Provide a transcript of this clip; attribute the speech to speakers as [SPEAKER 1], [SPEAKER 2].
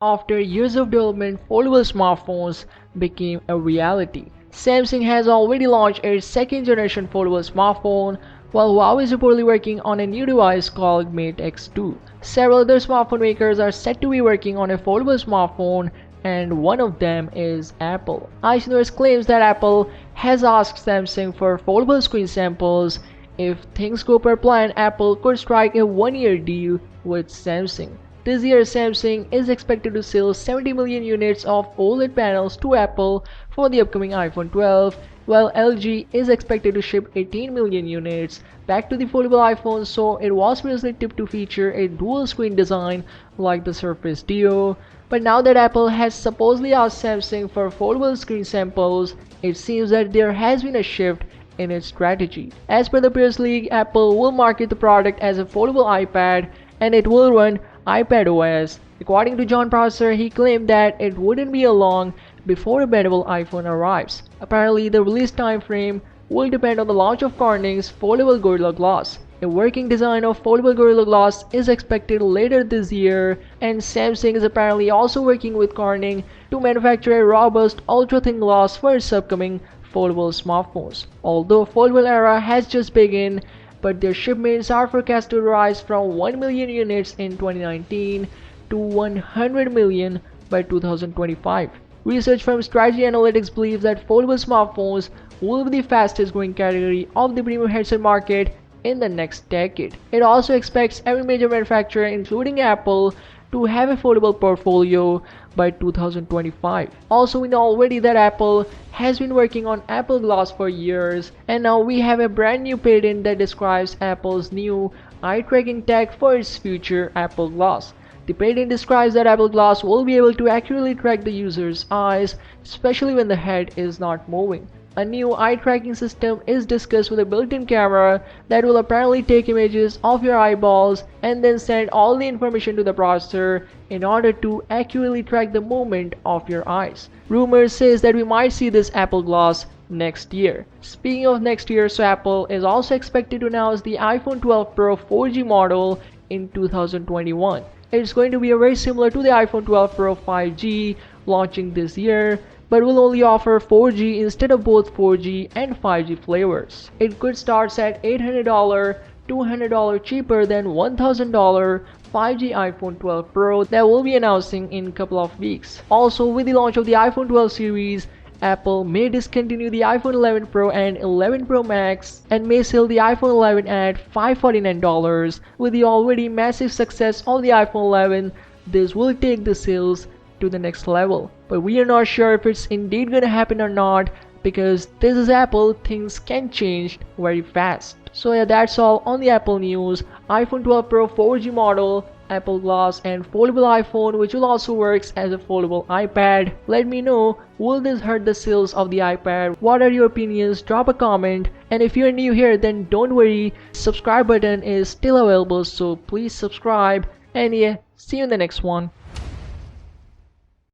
[SPEAKER 1] After years of development, foldable smartphones became a reality. Samsung has already launched its second generation foldable smartphone, while Huawei is reportedly working on a new device called Mate X2. Several other smartphone makers are said to be working on a foldable smartphone, and one of them is Apple. iOS claims that Apple has asked Samsung for foldable screen samples. If things go per plan, Apple could strike a one-year deal with Samsung. This year, Samsung is expected to sell 70 million units of OLED panels to Apple for the upcoming iPhone 12, while LG is expected to ship 18 million units. Back to the foldable iPhone, so it was previously tipped to feature a dual screen design like the Surface Duo, but now that Apple has supposedly asked Samsung for foldable screen samples, it seems that there has been a shift in its strategy. As per the press leak, Apple will market the product as a foldable iPad and it will run iPadOS. According to John Prosser, he claimed that it wouldn't be long before a bendable iPhone arrives. Apparently, the release time frame will depend on the launch of Corning's foldable Gorilla Glass. A working design of foldable Gorilla Glass is expected later this year, and Samsung is apparently also working with Corning to manufacture a robust ultra-thin glass for its upcoming foldable smartphones. Although foldable era has just begun, but their shipments are forecast to rise from 1 million units in 2019 to 100 million by 2025. Research firm Strategy Analytics believes that foldable smartphones will be the fastest growing category of the premium headset market in the next decade. It also expects every major manufacturer, including Apple, to have a foldable portfolio by 2025. Also, we know already that Apple has been working on Apple Glass for years, and now we have a brand new patent that describes Apple's new eye tracking tech for its future Apple Glass. The patent describes that Apple Glass will be able to accurately track the user's eyes, especially when the head is not moving. A new eye tracking system is discussed with a built-in camera that will apparently take images of your eyeballs and then send all the information to the processor in order to accurately track the movement of your eyes. Rumors says that we might see this Apple Glass next year. Speaking of next year, so Apple is also expected to announce the iPhone 12 Pro 4G model in 2021. It's going to be very similar to the iPhone 12 Pro 5G launching this year, but will only offer 4G instead of both 4G and 5G flavors. It could start at $800, $200 cheaper than $1,000 5G iPhone 12 Pro that will be announcing in a couple of weeks. Also, with the launch of the iPhone 12 series, Apple may discontinue the iPhone 11 Pro and 11 Pro Max and may sell the iPhone 11 at $549. With the already massive success of the iPhone 11, this will take the sales to the next level. But we are not sure if it's indeed gonna happen or not, because this is Apple, things can change very fast. So yeah, that's all on the Apple news. iPhone 12 Pro 4G model, Apple Glass, and foldable iPhone, which will also works as a foldable iPad. Let me know, will this hurt the sales of the iPad? What are your opinions? Drop a comment. And if you're new here, then don't worry, subscribe button is still available, so please subscribe. And yeah, see you in the next one.